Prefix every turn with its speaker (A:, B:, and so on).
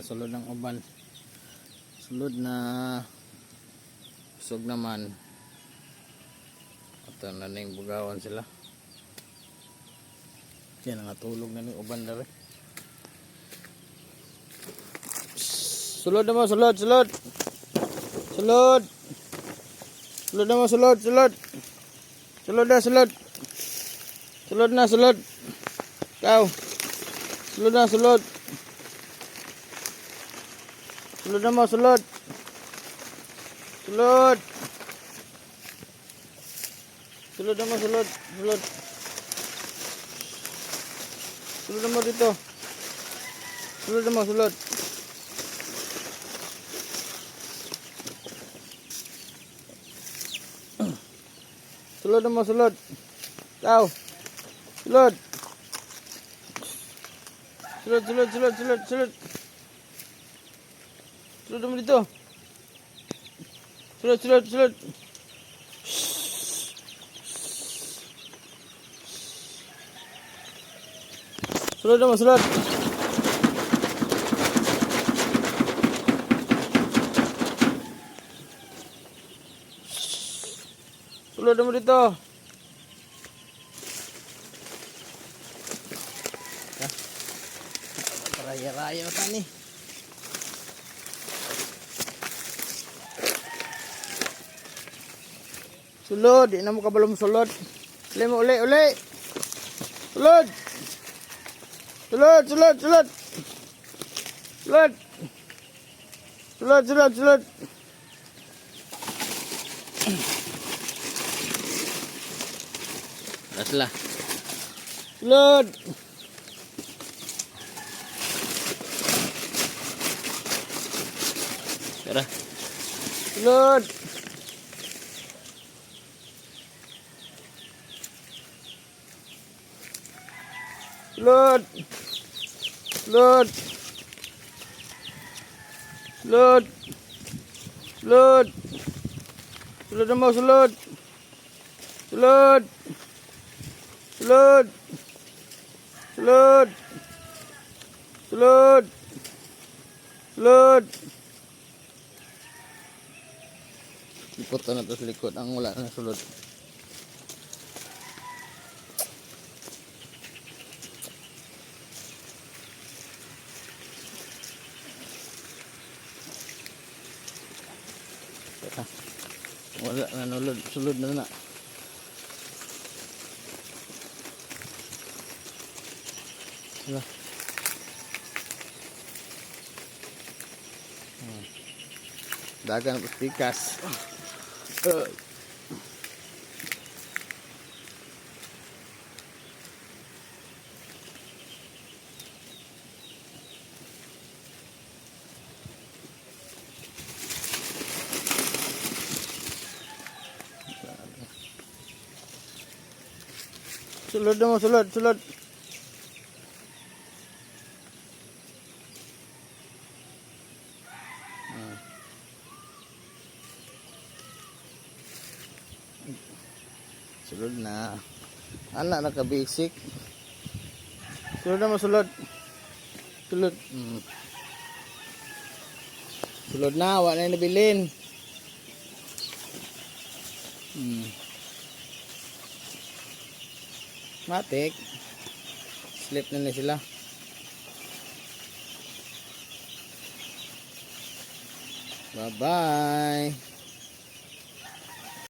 A: sulod ng uban, sulod na usog naman. Ito na ning bugawan sila. Kaya nangatulog na ning uban dali. Sulod na mo, sulod, sulod. Sulod. Sulod na mo, sulod, sulod. Sulod na, sulod. Sulod na, sulod. Ikaw. Sulod na, sulod. Sulod na mo, sulod. Sulod. Sulod na mo, sulod. Sulod. Sulod na mo dito. Sulod na mo, sulod. Sulod na mo, sulod. Ikaw. Sulod. Sulod, sulod, sulod, sulod, sulod. Sulod na mo dito. Sulod, sulod, sulod. Sulod na mo, sulod. Sulod na mo dito. Raya-raya ka ni. Sulod, di na mo kabalo mo sulod. Uli mo, uli, uli. Sulod. Sulod, sulod, sulod. Sulod. Sulod, sulod, sulod. Asla. Sulod. Tara. Sulod. Sulod. Sulod. Sulod. Sulod. Sulod na mo, sulod. Sulod. Sulod. Sulod. Sulod. Sulod. Lipot na ito sa likod. Ang wala na sulod. Wala na nulod. Sulod na na. Wala. Dagan ang pikas. Sulod na mo, sulod, sulod. Sulod na. Anak naka-basic. Sulod na mo, sulod. Sulod. Sulod na, wala na nabilin. Matik. Sleep na sila. Bye-bye.